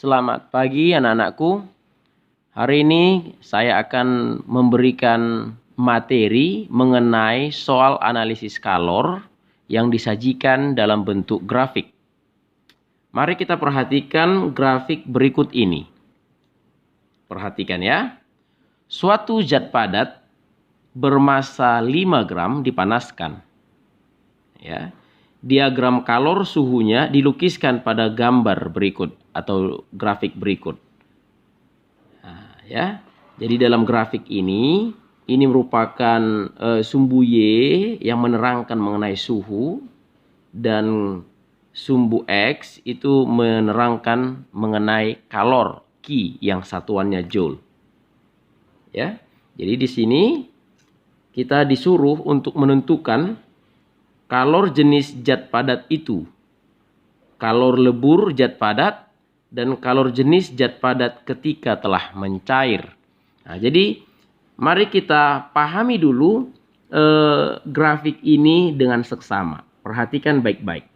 Selamat pagi anak-anakku. Hari ini saya akan memberikan materi mengenai soal analisis kalor yang disajikan dalam bentuk grafik. Mari kita perhatikan grafik berikut ini. Perhatikan ya. Suatu zat padat bermassa 5 gram dipanaskan. Ya. Diagram kalor suhunya dilukiskan pada gambar berikut atau grafik berikut. Nah, ya. Jadi dalam grafik ini merupakan sumbu Y yang menerangkan mengenai suhu, dan sumbu X itu menerangkan mengenai kalor Q yang satuannya joule. Ya. Jadi di sini kita disuruh untuk menentukan kalor jenis zat padat itu, kalor lebur zat padat, dan kalor jenis zat padat ketika telah mencair. Nah, jadi mari kita pahami dulu grafik ini dengan seksama. Perhatikan baik-baik.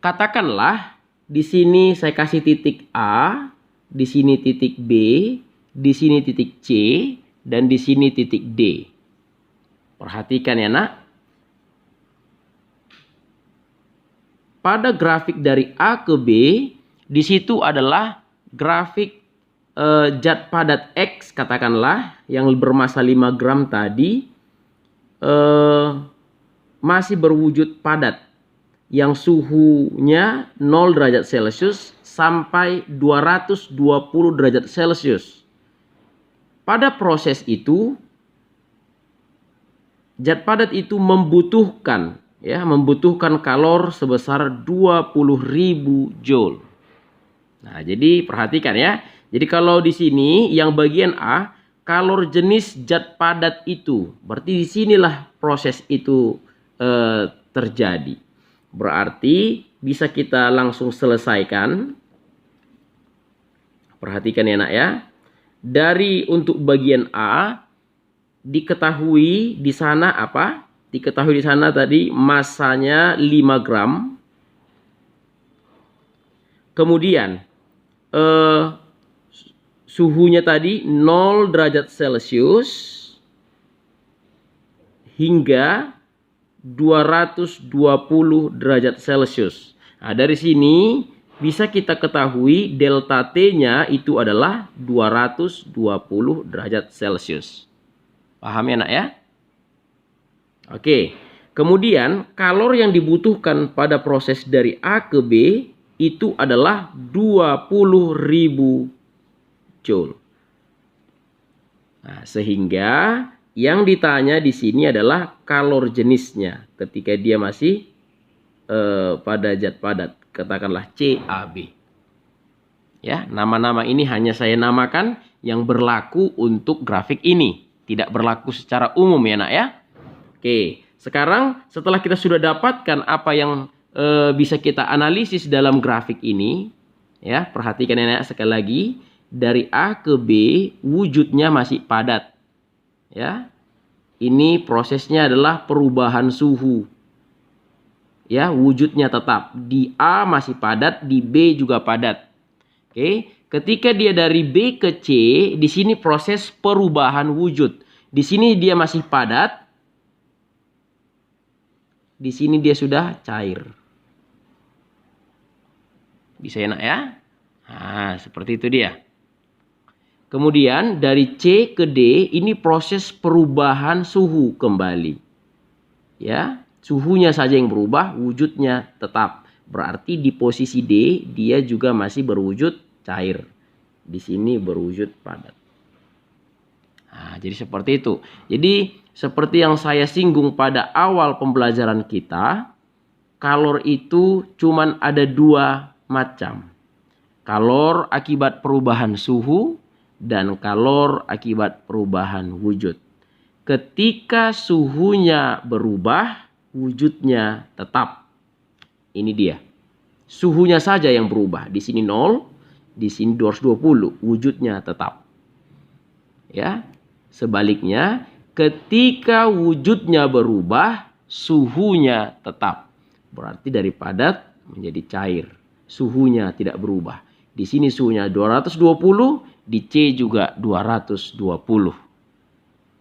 Katakanlah di sini saya kasih titik A, di sini titik B, di sini titik C, dan di sini titik D. Perhatikan ya nak. Pada grafik dari A ke B, di situ adalah grafik zat padat X, katakanlah, yang bermassa 5 gram tadi, masih berwujud padat, yang suhunya 0 derajat Celcius sampai 220 derajat Celcius. Pada proses itu, zat padat itu membutuhkan kalor sebesar 20.000 joule. Nah, jadi perhatikan ya. Jadi kalau di sini yang bagian A, kalor jenis zat padat itu, berarti disinilah proses itu terjadi. Berarti bisa kita langsung selesaikan. Perhatikan ya nak ya. Dari untuk bagian A diketahui di sana apa? Diketahui di sana tadi massanya 5 gram. Kemudian suhunya tadi 0 derajat Celcius hingga 220 derajat Celcius. Nah, dari sini bisa kita ketahui delta T-nya itu adalah 220 derajat Celcius. Paham ya nak ya? Oke, kemudian kalor yang dibutuhkan pada proses dari A ke B itu adalah 20.000 joule. Nah, sehingga yang ditanya di sini adalah kalor jenisnya ketika dia masih pada zat padat, katakanlah CaB. Ya, nama-nama ini hanya saya namakan yang berlaku untuk grafik ini, tidak berlaku secara umum ya nak ya. Oke, sekarang setelah kita sudah dapatkan apa yang bisa kita analisis dalam grafik ini, ya, perhatikan ya sekali lagi, dari A ke B wujudnya masih padat. Ya. Ini prosesnya adalah perubahan suhu. Ya, wujudnya tetap. Di A masih padat, di B juga padat. Oke, ketika dia dari B ke C, di sini proses perubahan wujud. Di sini dia masih padat. Di sini dia sudah cair. Bisa enak ya? Nah, seperti itu dia. Kemudian dari C ke D ini proses perubahan suhu kembali. Ya, suhunya saja yang berubah, wujudnya tetap. Berarti di posisi D dia juga masih berwujud cair. Di sini berwujud padat. Nah, jadi seperti itu. Jadi seperti yang saya singgung pada awal pembelajaran kita, kalor itu cuman ada 2 macam. Kalor akibat perubahan suhu dan kalor akibat perubahan wujud. Ketika suhunya berubah, wujudnya tetap. Ini dia. Suhunya saja yang berubah. Di sini 0, di sini 220, wujudnya tetap. Ya. Sebaliknya, ketika wujudnya berubah, suhunya tetap. Berarti dari padat menjadi cair. Suhunya tidak berubah. di sini suhunya 220, di C juga 220.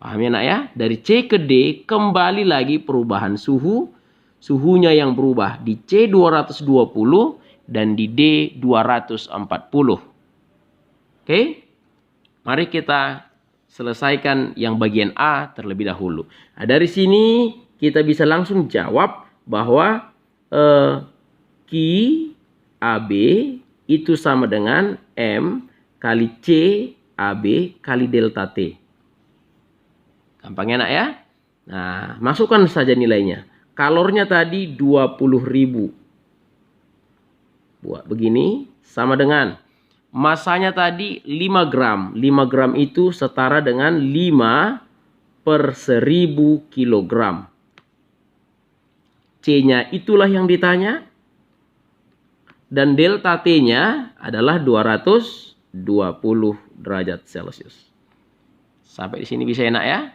Paham ya nak ya? Dari C ke D kembali lagi perubahan suhu. Suhunya yang berubah di C 220 dan di D 240. Oke? Mari kita selesaikan yang bagian A terlebih dahulu. Nah, dari sini kita bisa langsung jawab bahwa Q AB itu sama dengan M kali C AB kali delta T. Gampang enak ya? Nah, masukkan saja nilainya. Kalornya tadi 20.000. Buat begini sama dengan masanya tadi 5 gram. 5 gram itu setara dengan 5/1000 kilogram. C-nya itulah yang ditanya. Dan delta T-nya adalah 220 derajat Celcius. Sampai di sini bisa enak ya?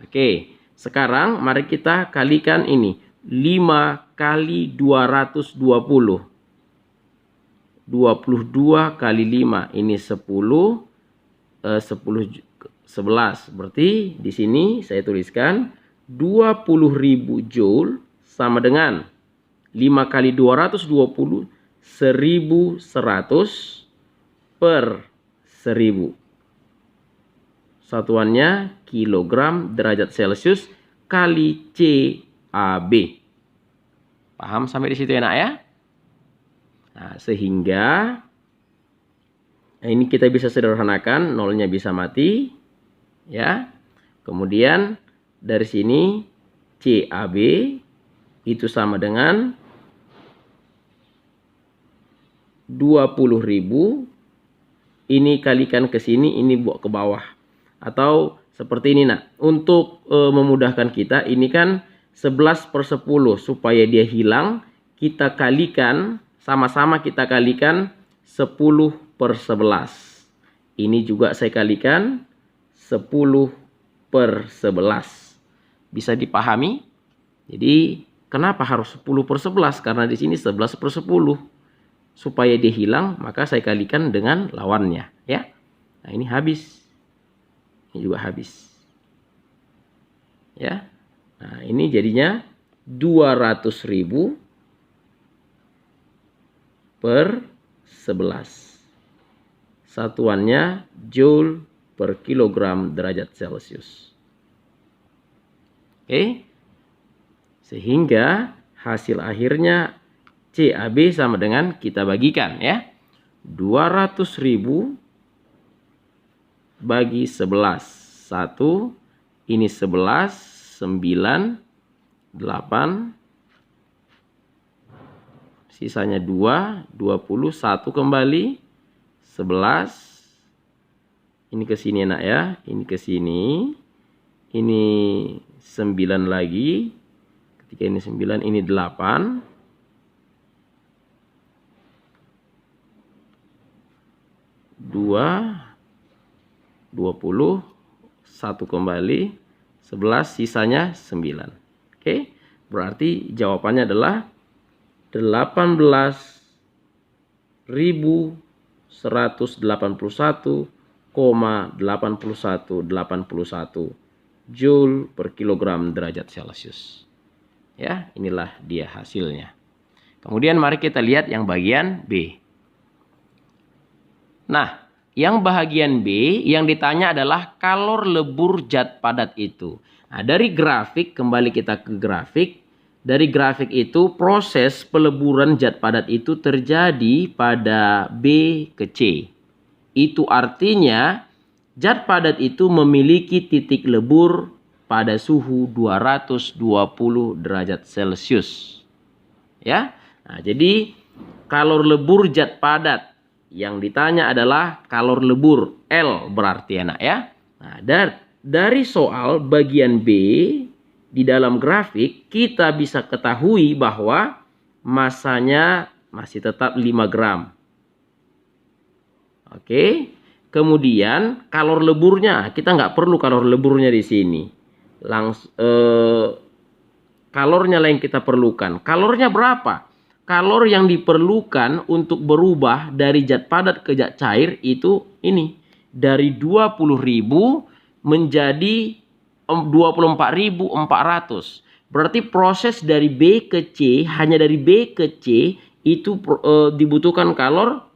Oke, sekarang mari kita kalikan ini. 5 kali 220. 22 kali 5. Ini 10. 11. Berarti di sini saya tuliskan 20.000 joule sama dengan 5 kali 220, 1100 per 1000. Satuannya kilogram derajat Celcius kali CAB. Paham sampai di situ enak ya? Nah, sehingga ini kita bisa sederhanakan, nolnya bisa mati. Ya. Kemudian dari sini CAB itu sama dengan 20.000. Ini kalikan ke sini, ini buat ke bawah. Atau seperti ini nak. Untuk memudahkan kita, ini kan 11/10. Supaya dia hilang, kita kalikan, sama-sama kita kalikan 10/11. Ini juga saya kalikan 10/11. Bisa dipahami? Jadi kenapa harus 10/11? Karena di sini 11/10. Supaya dia hilang, maka saya kalikan dengan lawannya, ya. Nah, ini habis. Ini juga habis. Ya. Nah, ini jadinya 200.000 per 11. Satuannya joule per kilogram derajat Celcius. Oke. Sehingga hasil akhirnya CAB sama dengan kita bagikan ya. 200.000 bagi 11. 1. Ini 11, 9, 8. Sisanya 2, 20, 1 kembali. 11. Ini ke sini enak ya. Ini ke sini. Ini 9 lagi. Ketika ini 9, ini 8. 2, 20, 1 kembali, 11, sisanya 9. Oke, berarti jawabannya adalah 18.181,8181 joule per kilogram derajat Celcius. Ya, inilah dia hasilnya. Kemudian mari kita lihat yang bagian B. Nah, yang bagian B yang ditanya adalah kalor lebur zat padat itu. Nah, dari grafik, kembali kita ke grafik. Dari grafik itu proses peleburan zat padat itu terjadi pada B ke C. Itu artinya zat padat itu memiliki titik lebur pada suhu 220 derajat Celcius. Ya. Nah, jadi kalor lebur zat padat yang ditanya adalah kalor lebur L berarti anak ya. Nah, dari soal bagian B di dalam grafik kita bisa ketahui bahwa masanya masih tetap 5 gram. Oke. Kemudian kalor leburnya kita nggak perlu kalor leburnya di sini. Kalornya lah yang kita perlukan. Kalornya berapa? kalor yang diperlukan untuk berubah dari zat padat ke zat cair itu ini. Dari 20.000 menjadi 24.400. Berarti proses dari B ke C, hanya dari B ke C itu dibutuhkan kalor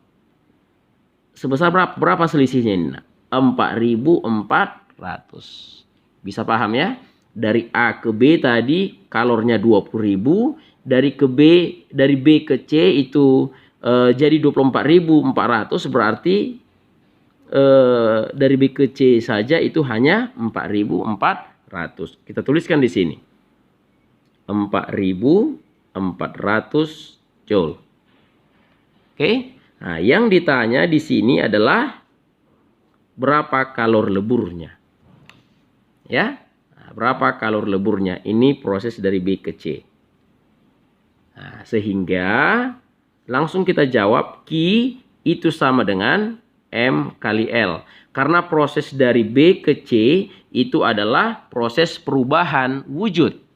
sebesar berapa? Berapa selisihnya ini? 4.400. Bisa paham ya? Dari A ke B tadi kalornya 20.000, dari B ke C itu jadi 24.400, berarti dari B ke C saja itu hanya 4.400. Kita tuliskan di sini. 4.400 joule. Oke. Nah, yang ditanya di sini adalah berapa kalor leburnya. Ya. Nah, berapa kalor leburnya? Ini proses dari B ke C. Nah, sehingga langsung kita jawab Q itu sama dengan M kali L. Karena proses dari B ke C itu adalah proses perubahan wujud.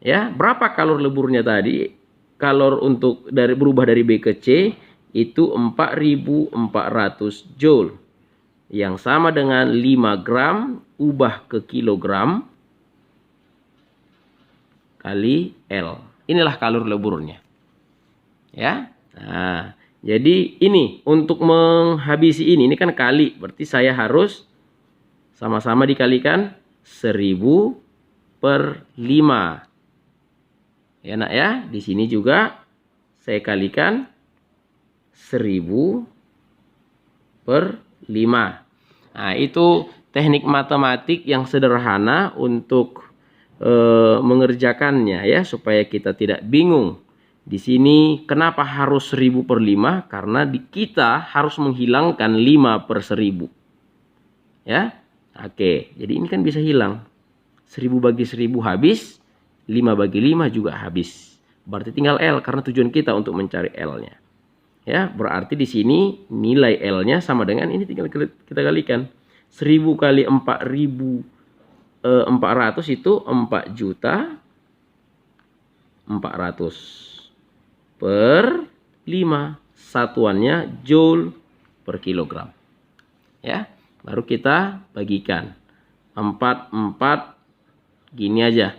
Ya, berapa kalor leburnya tadi? Kalor untuk berubah dari B ke C itu 4.400 joule. Yang sama dengan 5 gram ubah ke kilogram kali L. Inilah kalor leburnya. Ya. Nah, jadi ini untuk menghabisi ini kan kali, berarti saya harus sama-sama dikalikan 1000 per 5. Ya nak ya, di sini juga saya kalikan 1000 per 5. Nah, itu teknik matematik yang sederhana untuk mengerjakannya ya, supaya kita tidak bingung. Di sini kenapa harus 1000 per 5? Karena kita harus menghilangkan 5 per 1000. Ya. Oke, jadi ini kan bisa hilang. 1000 bagi 1000 habis, 5 bagi 5 juga habis. Berarti tinggal L karena tujuan kita untuk mencari L-nya. Ya, berarti di sini nilai L-nya sama dengan ini, tinggal kita kalikan. 1000 kali 4.400 itu 4.400 per 5. Satuannya joule per kilogram. Ya, baru kita bagikan. 4 gini aja.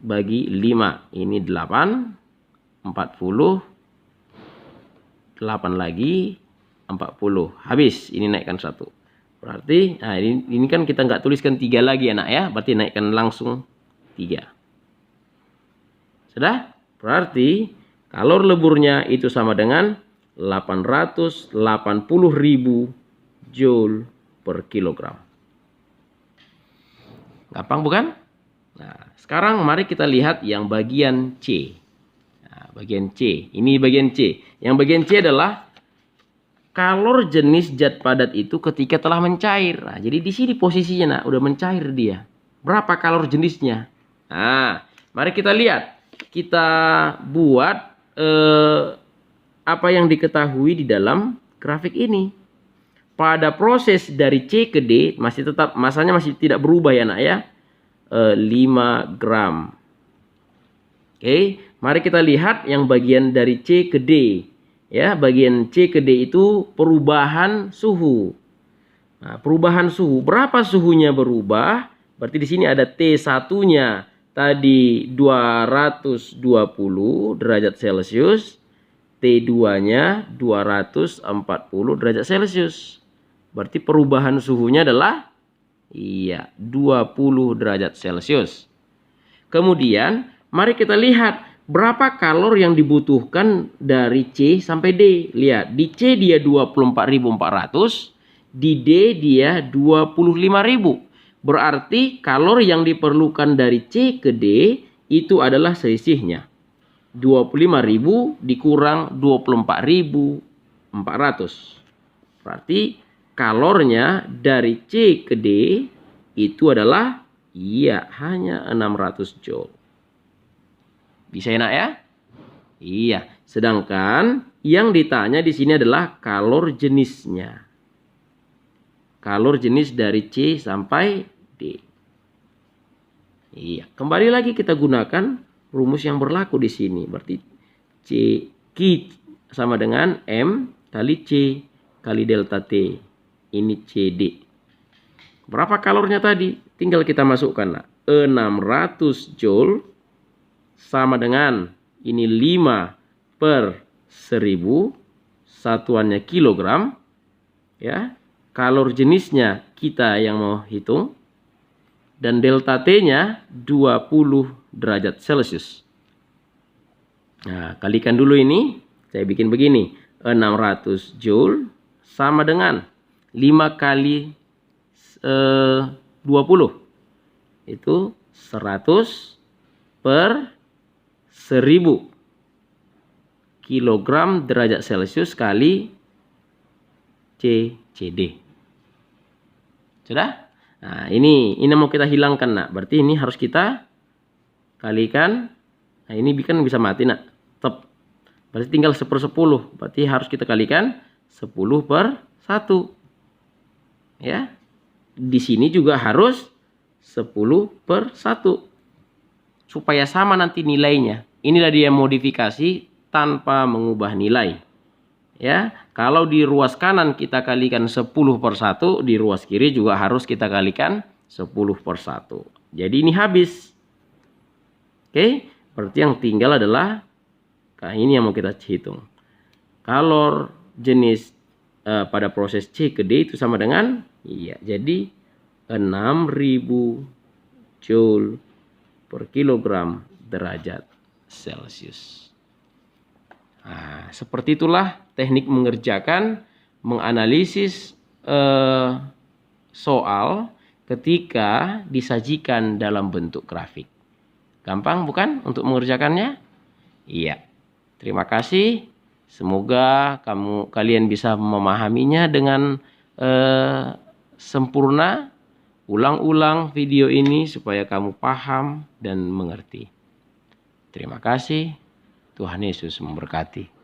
Bagi 5. Ini 8. 40. 8 lagi. 40. Habis. Ini naikkan 1. Berarti, nah ini kan kita nggak tuliskan 3 lagi anak ya. Berarti naikkan langsung 3. Sudah? Berarti kalor leburnya itu sama dengan 880.000 joule per kilogram. Gampang bukan? Nah, sekarang mari kita lihat yang bagian C. Nah, bagian C. Ini bagian C. Yang bagian C adalah kalor jenis zat padat itu ketika telah mencair. Nah, jadi di sini posisinya nah, udah mencair dia. Berapa kalor jenisnya? Nah, mari kita lihat. Kita buat apa yang diketahui di dalam grafik ini. Pada proses dari C ke D masih tetap masanya masih tidak berubah ya nak ya. 5 gram. Oke, mari kita lihat yang bagian dari C ke D. Ya, bagian C ke D itu perubahan suhu. Nah, perubahan suhu, berapa suhunya berubah? Berarti di sini ada T1-nya tadi 220 derajat Celcius, T2-nya 240 derajat Celcius. Berarti perubahan suhunya adalah 20 derajat Celcius. Kemudian mari kita lihat berapa kalor yang dibutuhkan dari C sampai D. Lihat, di C dia 24.400, di D dia 25.000. Berarti kalor yang diperlukan dari C ke D itu adalah selisihnya. 25.000 dikurang 24.400. Berarti kalornya dari C ke D itu adalah hanya 600 joule. Bisa enak ya? Iya. Sedangkan yang ditanya di sini adalah kalor jenisnya. Kalor jenis dari C sampai D. Iya. Kembali lagi kita gunakan rumus yang berlaku di sini. Berarti Q sama dengan M kali C kali delta T. Ini CD. Berapa kalornya tadi? Tinggal kita masukkan. 600 Joule sama dengan ini 5/1000, satuannya kilogram. Ya, kalor jenisnya kita yang mau hitung. Dan delta T-nya 20 derajat Celcius. Nah, kalikan dulu ini. Saya bikin begini. 600 Joule sama dengan 5 kali 20. Itu 100/1000 kilogram derajat Celcius kali CD. Sudah? Nah, ini mau kita hilangkan, nak. Berarti ini harus kita kalikan. Nah, ini kan bisa mati, nak. Tep. Berarti tinggal 1/10. Berarti harus kita kalikan 10/1. Ya. Di sini juga harus 10/1. Supaya sama nanti nilainya. Inilah dia modifikasi tanpa mengubah nilai. Ya, kalau di ruas kanan kita kalikan 10/1, di ruas kiri juga harus kita kalikan 10/1. Jadi ini habis. Oke, berarti yang tinggal adalah ini yang mau kita hitung. Kalor jenis pada proses C ke D itu sama dengan jadi 6000 Joule per kilogram derajat Celcius. Nah, seperti itulah teknik menganalisis soal ketika disajikan dalam bentuk grafik. Gampang bukan untuk mengerjakannya? Iya. Terima kasih. Semoga kalian bisa memahaminya dengan sempurna. Ulang-ulang video ini supaya kamu paham dan mengerti. Terima kasih. Tuhan Yesus memberkati.